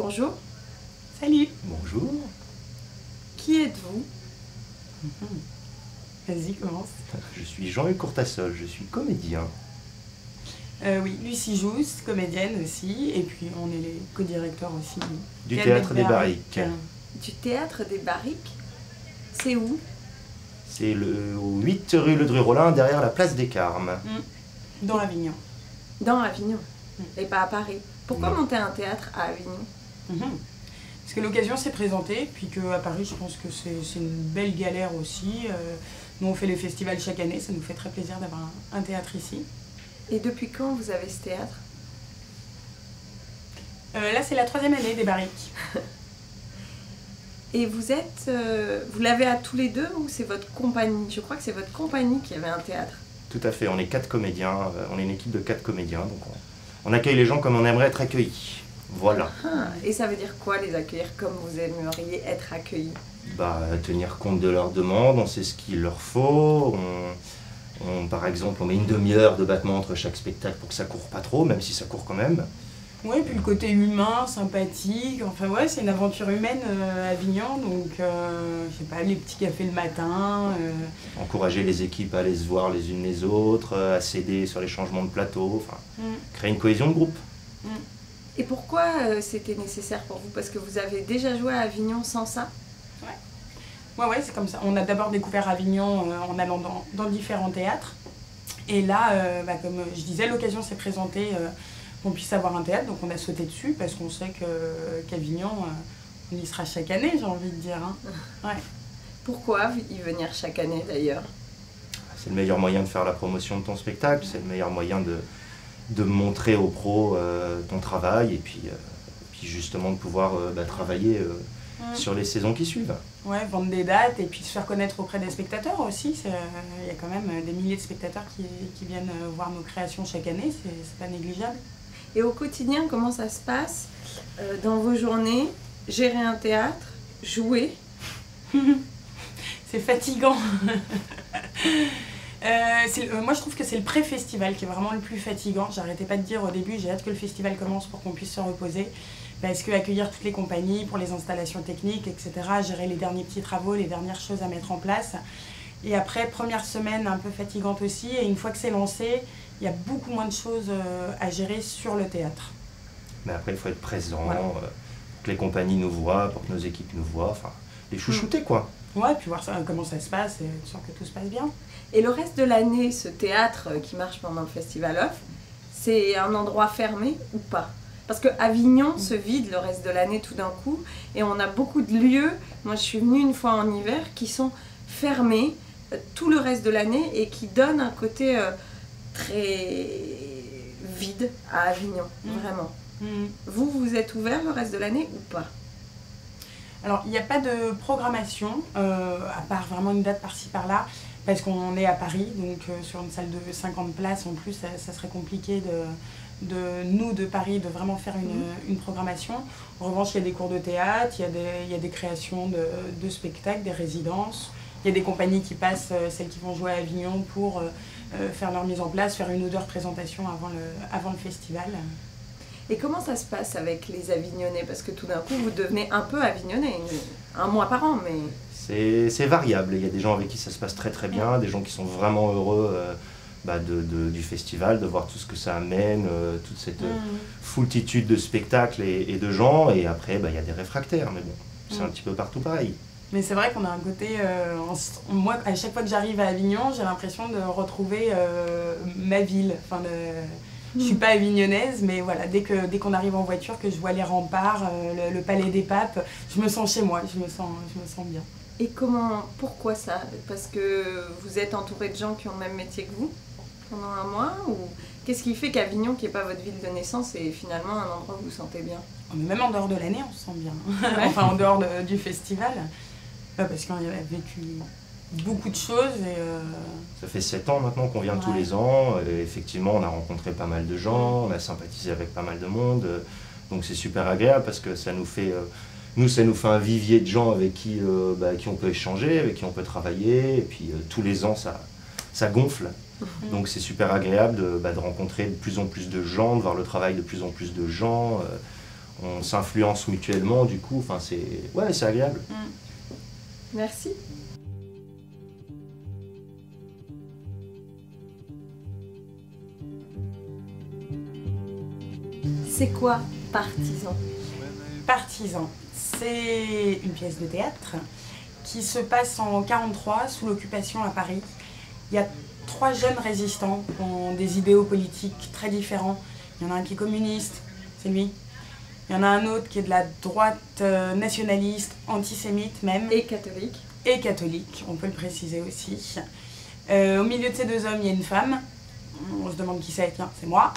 Bonjour. Salut. Bonjour. Qui êtes-vous? Vas-y, commence. Je suis Jean-Hugues Courtassol, je suis comédien. Oui, Lucie Jousse, comédienne aussi, et puis on est les co-directeurs aussi Du Théâtre des Barriques. Du Théâtre des Barriques? C'est où? C'est au 8 rue Le Dru-Rollin, derrière la place des Carmes. Dans Avignon. Dans Avignon, et pas à Paris. Pourquoi Non. monter un théâtre à Avignon? Parce que l'occasion s'est présentée, puis qu'à Paris, je pense que c'est une belle galère aussi. Nous, on fait les festivals chaque année, ça nous fait très plaisir d'avoir un théâtre ici. Et depuis quand vous avez ce théâtre? Là, c'est la 3e année des Barriques. Et vous l'avez à tous les deux ou c'est votre compagnie? Je crois que c'est votre compagnie qui avait un théâtre. Tout à fait, on est 4 comédiens, on est une équipe de 4 comédiens, donc on accueille les gens comme on aimerait être accueillis. Voilà. Et ça veut dire quoi les accueillir comme vous aimeriez être accueillis? Tenir compte de leurs demandes, on sait ce qu'il leur faut. Par exemple, on met une demi-heure de battement entre chaque spectacle pour que ça court pas trop, même si ça court quand même. Oui, puis le côté humain, sympathique, enfin ouais, c'est une aventure humaine à Avignon, donc je sais pas, les petits cafés le matin. Encourager les équipes à aller se voir les unes les autres, à s'aider sur les changements de plateau, enfin, créer une cohésion de groupe. Et pourquoi c'était nécessaire pour vous? Parce que vous avez déjà joué à Avignon sans ça? Ouais, c'est comme ça. On a d'abord découvert Avignon en allant dans différents théâtres. Et là, comme je disais, l'occasion s'est présentée qu'on puisse avoir un théâtre, donc on a sauté dessus parce qu'on sait qu'Avignon, on y sera chaque année, j'ai envie de dire. Ouais. Pourquoi y venir chaque année d'ailleurs? C'est le meilleur moyen de faire la promotion de ton spectacle, c'est le meilleur moyen de montrer aux pros ton travail et puis justement de pouvoir travailler sur les saisons qui suivent. Ouais, vendre des dates et puis se faire connaître auprès des spectateurs aussi. Il y a quand même des milliers de spectateurs qui viennent voir nos créations chaque année, c'est pas négligeable. Et au quotidien, comment ça se passe dans vos journées? Gérer un théâtre, jouer? C'est fatigant. Moi je trouve que c'est le pré-festival qui est vraiment le plus fatigant. J'arrêtais pas de dire au début, j'ai hâte que le festival commence pour qu'on puisse se reposer. Parce que accueillir toutes les compagnies pour les installations techniques, etc., gérer les derniers petits travaux, les dernières choses à mettre en place. Et après, première semaine un peu fatigante aussi, et une fois que c'est lancé, il y a beaucoup moins de choses à gérer sur le théâtre. Mais après, il faut être présent, voilà. Pour que les compagnies nous voient, pour que nos équipes nous voient, enfin, les chouchouter quoi. Ouais, puis voir comment ça se passe, et être sûr que tout se passe bien. Et le reste de l'année, ce théâtre qui marche pendant le Festival Off, c'est un endroit fermé ou pas? Parce que Avignon se vide le reste de l'année tout d'un coup, et on a beaucoup de lieux, moi je suis venue une fois en hiver, qui sont fermés tout le reste de l'année et qui donnent un côté très vide à Avignon, vraiment. Vous êtes ouvert le reste de l'année ou pas? Alors, il n'y a pas de programmation, à part vraiment une date par-ci par-là, parce qu'on est à Paris, donc sur une salle de 50 places, en plus, ça serait compliqué de Paris de vraiment faire une programmation. En revanche, il y a des cours de théâtre, il y a des créations de spectacles, des résidences. Il y a des compagnies qui passent, celles qui vont jouer à Avignon, pour faire leur mise en place, faire une ou deux représentations avant le festival. Et comment ça se passe avec les Avignonnais? Parce que tout d'un coup, vous devenez un peu Avignonnais, un mois par an, mais... C'est variable, il y a des gens avec qui ça se passe très très bien, des gens qui sont vraiment heureux du festival, de voir tout ce que ça amène, toute cette foultitude de spectacles et de gens, et après il y a des réfractaires, mais bon, c'est un petit peu partout pareil. Mais c'est vrai qu'on a un côté, moi à chaque fois que j'arrive à Avignon, j'ai l'impression de retrouver ma ville. Enfin, je suis pas avignonnaise, mais voilà, dès qu'on arrive en voiture, que je vois les remparts, le palais des papes, je me sens chez moi, je me sens bien. Et pourquoi ça? Parce que vous êtes entouré de gens qui ont le même métier que vous pendant un mois, ou qu'est-ce qui fait qu'Avignon, qui n'est pas votre ville de naissance, est finalement un endroit où vous vous sentez bien? Même en dehors de l'année, on se sent bien. Ouais. Enfin, en dehors du festival, parce qu'on a vécu beaucoup de choses. Ça fait 7 ans maintenant qu'on vient tous les ans, et effectivement on a rencontré pas mal de gens, on a sympathisé avec pas mal de monde, donc c'est super agréable parce que ça nous fait un vivier de gens avec qui on peut échanger, avec qui on peut travailler, et puis tous les ans ça gonfle. Donc c'est super agréable de rencontrer de plus en plus de gens, de voir le travail de plus en plus de gens. on s'influence mutuellement, du coup, enfin, c'est agréable. Merci. C'est quoi Partisan? Partisan, c'est une pièce de théâtre qui se passe en 1943 sous l'occupation à Paris. Il y a 3 jeunes résistants qui ont des idéaux politiques très différents. Il y en a un qui est communiste, c'est lui. Il y en a un autre qui est de la droite nationaliste, antisémite même. Et catholique. Et catholique, on peut le préciser aussi. Au milieu de ces 2 hommes, il y a une femme. On se demande qui c'est, tiens, c'est moi.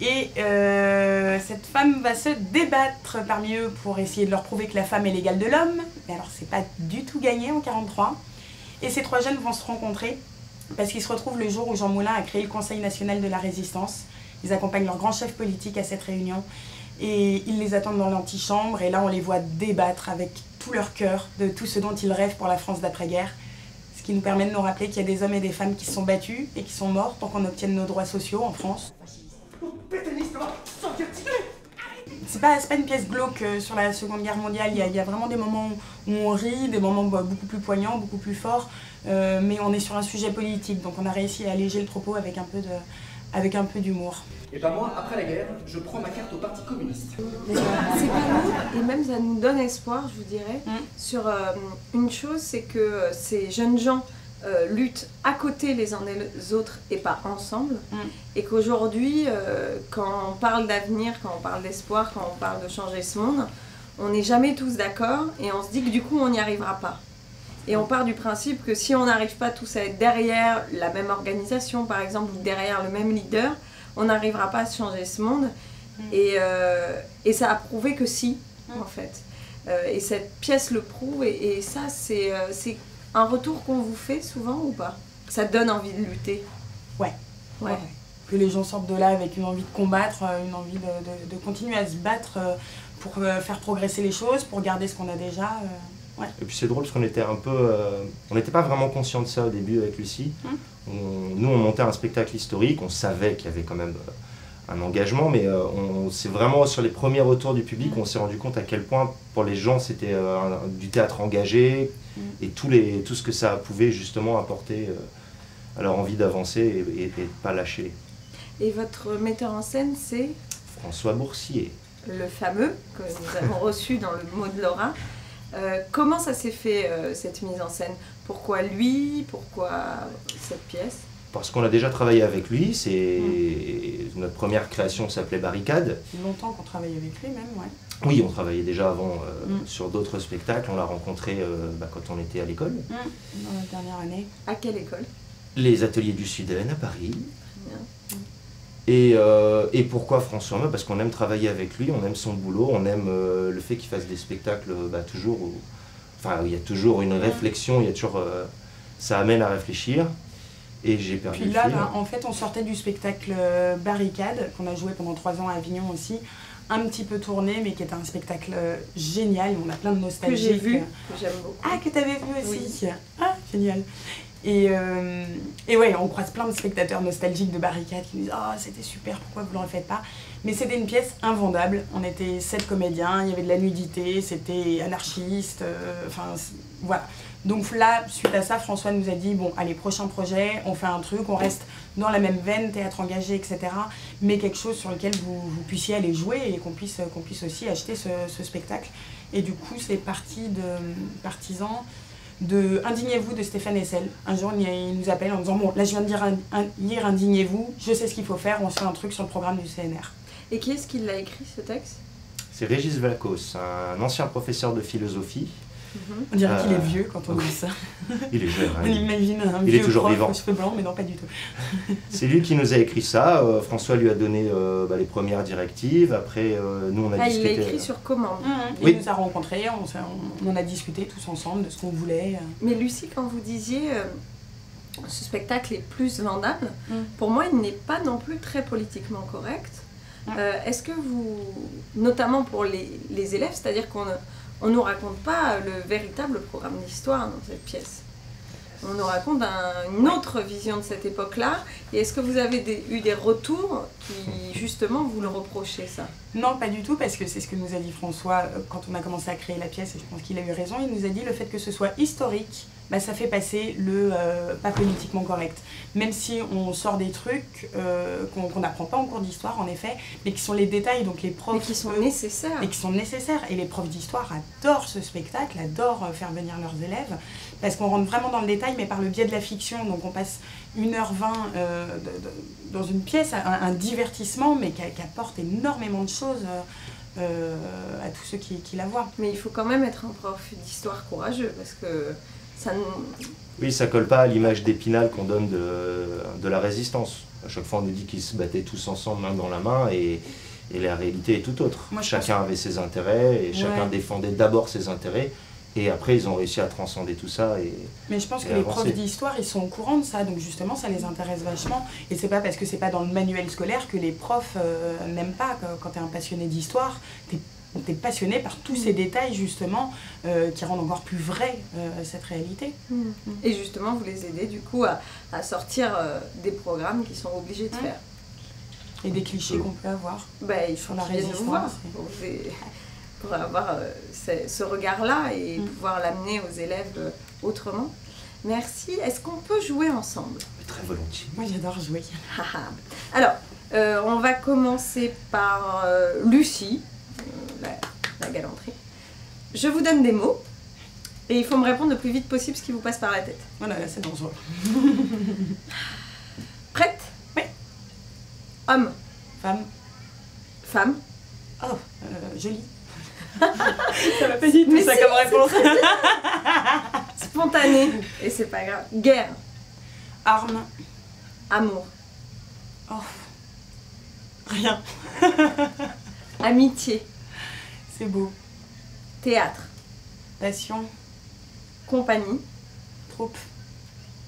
Et cette femme va se débattre parmi eux pour essayer de leur prouver que la femme est l'égale de l'homme. Mais alors, c'est pas du tout gagné en 1943. Et ces 3 jeunes vont se rencontrer parce qu'ils se retrouvent le jour où Jean Moulin a créé le Conseil national de la résistance. Ils accompagnent leur grand chef politique à cette réunion et ils les attendent dans l'antichambre. Et là, on les voit débattre avec tout leur cœur de tout ce dont ils rêvent pour la France d'après-guerre. Ce qui nous permet de nous rappeler qu'il y a des hommes et des femmes qui se sont battus et qui sont morts pour qu'on obtienne nos droits sociaux en France. C'est pas une pièce glauque sur la Seconde Guerre mondiale, il y a vraiment des moments où on rit, des moments beaucoup plus poignants, beaucoup plus forts, mais on est sur un sujet politique, donc on a réussi à alléger le propos avec un peu d'humour. Et ben moi, après la guerre, je prends ma carte au Parti communiste. C'est pas nous, et même ça nous donne espoir, je vous dirais, sur une chose, c'est que ces jeunes gens luttent à côté les uns des autres et pas ensemble, et qu'aujourd'hui, quand on parle d'avenir, quand on parle d'espoir, quand on parle de changer ce monde, on n'est jamais tous d'accord, et on se dit que du coup on n'y arrivera pas. Et on part du principe que si on n'arrive pas tous à être derrière la même organisation, par exemple, ou derrière le même leader, on n'arrivera pas à changer ce monde. Et ça a prouvé que si, en fait. Et cette pièce le prouve, et ça, c'est un retour qu'on vous fait souvent ou pas? Ça donne envie de lutter? Ouais. Que les gens sortent de là avec une envie de combattre, une envie de continuer à se battre pour faire progresser les choses, pour garder ce qu'on a déjà. Ouais. Et puis c'est drôle parce qu'on était un peu... on n'était pas vraiment conscient de ça au début avec Lucie. Nous, on montait un spectacle historique, on savait qu'il y avait quand même un engagement, mais c'est vraiment sur les premiers retours du public on s'est rendu compte à quel point pour les gens c'était du théâtre engagé et tout ce que ça pouvait justement apporter à leur envie d'avancer et de ne pas lâcher. Et votre metteur en scène, c'est François Boursier. Le fameux, que nous avons reçu dans le mot de Laura. Comment ça s'est fait, cette mise en scène? Pourquoi lui? Pourquoi cette pièce? Parce qu'on a déjà travaillé avec lui, c'est notre première création s'appelait Barricade. C'est longtemps qu'on travaille avec lui même, ouais. Oui, on travaillait déjà avant sur d'autres spectacles, on l'a rencontré quand on était à l'école. Dans la dernière année. À quelle école? Les ateliers du Sud-Est à Paris. Très bien. Et pourquoi François? Parce qu'on aime travailler avec lui, on aime son boulot, on aime le fait qu'il fasse des spectacles toujours où il y a toujours une réflexion, il y a toujours, ça amène à réfléchir. Et j'ai perdu Puis là, en fait, on sortait du spectacle Barricade, qu'on a joué pendant 3 ans à Avignon aussi, un petit peu tourné, mais qui était un spectacle génial, on a plein de nostalgie. Que j'ai vu, que j'aime beaucoup. Ah, que t'avais vu aussi? Oui. Ah, génial. Et ouais, on croise plein de spectateurs nostalgiques de Barricade qui nous disent « Ah, c'était super, pourquoi vous ne le refaites pas ?» Mais c'était une pièce invendable. On était 7 comédiens, il y avait de la nudité, c'était anarchiste, voilà. Donc là, suite à ça, François nous a dit « Bon, allez, prochain projet, on fait un truc, on reste dans la même veine, théâtre engagé, etc. Mais quelque chose sur lequel vous puissiez aller jouer et qu'on puisse aussi acheter ce spectacle. » Et du coup, c'est parti de Partisan, de Indignez-vous de Stéphane Hessel. Un jour, il nous appelle en disant « Bon, là, je viens de lire Indignez-vous, je sais ce qu'il faut faire, on se fait un truc sur le programme du CNR. » Et qui est-ce qui l'a écrit, ce texte? C'est Régis Vlacos, un ancien professeur de philosophie. On dirait qu'il est vieux quand on dit ça. Il est jeune. On imagine un il vieux est toujours prof vivant. aux cheveux blancs, mais non, pas du tout. C'est lui qui nous a écrit ça. François lui a donné les premières directives. Après, nous, on a discuté. Il l'a écrit sur commande. Il nous a rencontrés, on en a discuté tous ensemble de ce qu'on voulait. Mais Lucie, quand vous disiez ce spectacle est plus vendable, pour moi, il n'est pas non plus très politiquement correct. Est-ce que vous, notamment pour les élèves, c'est-à-dire qu'on ne nous raconte pas le véritable programme d'histoire dans cette pièce. On nous raconte une autre vision de cette époque-là. Et est-ce que vous avez eu des retours qui justement vous le reprochez ça? Non, pas du tout, parce que c'est ce que nous a dit François quand on a commencé à créer la pièce, et je pense qu'il a eu raison. Il nous a dit le fait que ce soit historique, bah, ça fait passer le pas politiquement correct. Même si on sort des trucs qu'on n'apprend pas en cours d'histoire, en effet, mais qui sont les détails, donc les profs... Mais qui sont nécessaires. Et qui sont nécessaires. Et les profs d'histoire adorent ce spectacle, adorent faire venir leurs élèves, parce qu'on rentre vraiment dans le détail, mais par le biais de la fiction. Donc on passe 1h20 dans une pièce, un divertissement, mais qui apporte énormément de choses à tous ceux qui la voient. Mais il faut quand même être un prof d'histoire courageux, parce que ça nous... Oui, ça colle pas à l'image d'Épinal qu'on donne de la résistance. À chaque fois, on nous dit qu'ils se battaient tous ensemble, main dans la main, et la réalité est tout autre. Moi, chacun avait ses intérêts, et chacun défendait d'abord ses intérêts, et après, ils ont réussi à transcender tout ça. Mais je pense que les profs d'histoire, ils sont au courant de ça, donc justement, ça les intéresse vachement. Et c'est pas parce que c'est pas dans le manuel scolaire que les profs n'aiment pas. Quand tu es un passionné d'histoire, t'es passionné par tous ces détails, justement, qui rendent encore plus vrai cette réalité. Et justement, vous les aidez, du coup, à sortir des programmes qu'ils sont obligés de faire. Et des clichés qu'on peut avoir il faut sur la qu'ils viennent nous voir pour avoir ce regard-là et pouvoir l'amener aux élèves autrement. Merci. Est-ce qu'on peut jouer ensemble? Très volontiers. Moi, j'adore jouer. Alors, on va commencer par Lucie, la galanterie. Je vous donne des mots et il faut me répondre le plus vite possible ce qui vous passe par la tête. Voilà, c'est dangereux. Prête? Oui. Homme. Femme. Femme. Oh, jolie. Ça va pas du tout ça comme réponse. Spontané. Et c'est pas grave. Guerre. Arme. Amour. Oh. Rien. Amitié. C'est beau. Théâtre. Passion. Compagnie. Troupe.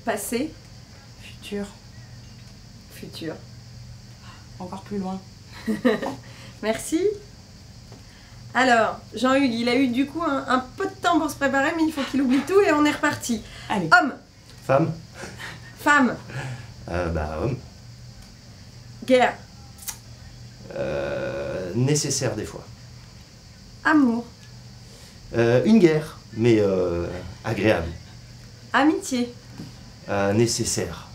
Passé. Futur. Futur. Encore plus loin. Merci. Alors, Jean-Hugues, il a eu du coup un peu de temps pour se préparer, mais il faut qu'il oublie tout et on est reparti. Allez. Homme. Femme. Femme. Homme. Guerre. Nécessaire des fois. Amour. Une guerre, mais agréable. Amitié. Nécessaire.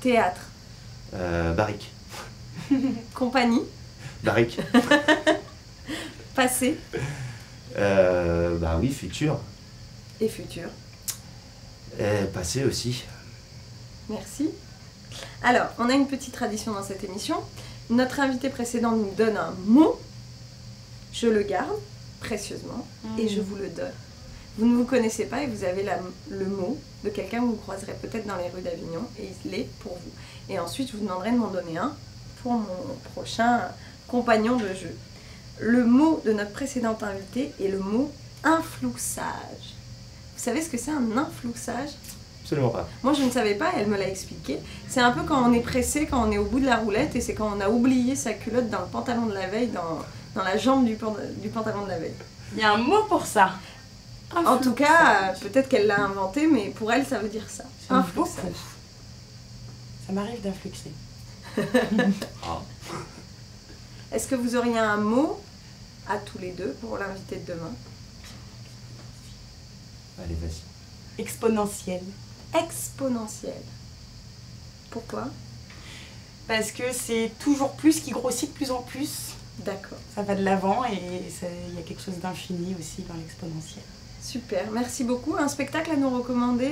Théâtre. Barrique. Compagnie. Barrique. Passé. Oui, futur. Et futur. Passé aussi. Merci. Alors, on a une petite tradition dans cette émission. Notre invité précédent nous donne un mot. Je le garde précieusement et je vous le donne. Vous ne vous connaissez pas et vous avez le mot de quelqu'un que vous croiserez peut-être dans les rues d'Avignon et il est pour vous. Et ensuite, je vous demanderai de m'en donner un pour mon prochain compagnon de jeu. Le mot de notre précédente invitée est le mot inflouxage. Vous savez ce que c'est un inflouxage? Absolument pas. Moi, je ne savais pas, elle me l'a expliqué. C'est un peu quand on est pressé, quand on est au bout de la roulette, et c'est quand on a oublié sa culotte dans le pantalon de la veille, dans la jambe du pantalon de la veille. Il y a un mot pour ça. En tout cas, peut-être qu'elle l'a inventé, mais pour elle, ça veut dire ça. Inflouxage. Ça m'arrive d'influxer. Est-ce que vous auriez un mot à tous les deux pour l'invité de demain? Allez, vas-y. Exponentiel. Exponentiel. Pourquoi? Parce que c'est toujours plus qui grossit de plus en plus. D'accord. Ça va de l'avant et il y a quelque chose d'infini aussi dans l'exponentiel. Super, merci beaucoup. Un spectacle à nous recommander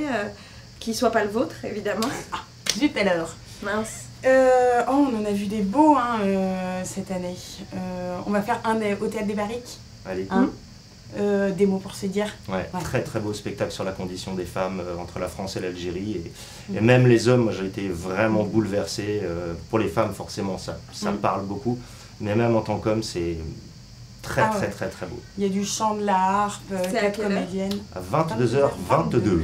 qui soit pas le vôtre, évidemment. Ah, zut alors. Mince. On en a vu des beaux cette année. On va faire un au Théâtre des Barriques. Allez. Des mots pour se dire. Ouais. Très très beau spectacle sur la condition des femmes entre la France et l'Algérie. Et même les hommes, moi j'ai été vraiment bouleversé. Pour les femmes, forcément, ça me parle beaucoup. Mais même en tant qu'homme, c'est très beau. Il y a du chant de la harpe, 4 comédiennes. À 22h22.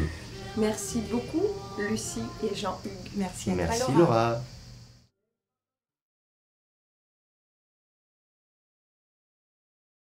Merci beaucoup, Lucie et Jean-Hugues. Merci Laura.